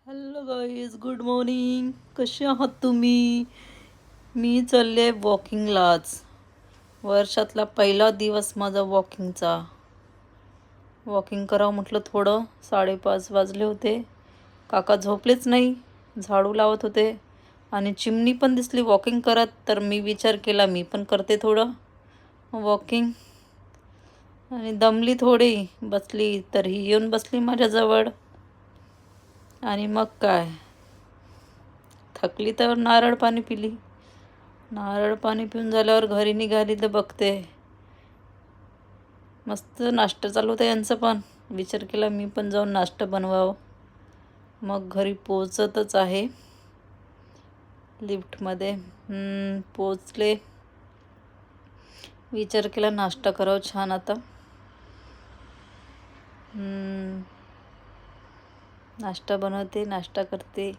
Hello guys, good morning. कसे आहात तुम्ही? मी चालले वॉकिंगलाच. वर्षातला पहिला दिवस माझा वॉकिंगचा. वॉकिंग करावं म्हटलं थोडं. 5:30 वाजले होते. काका झोपलेच नाही, झाडू लावत होते आणि चिमणी पण दिसली वॉकिंग करत. तर मी विचार केला मी पण करते थोडं वॉकिंग. आणि दमली थोडी, बसली तर ही येऊन बसली माझ्याजवळ. आणि मग काय, थकली तर नारळ पाणी पिली. नारळ पाणी पिऊन झाल्यावर घरी निघाली तर बघते मस्त नाश्ता चालू होता यांचं. पण विचार केला मी पण जाऊन नाश्ता बनवावं. मग घरी पोचतच आहे, लिफ्टमध्ये पोचले. विचार केला नाश्ता करावं छान आता. नाश्ता बनवते, नाश्ता करते.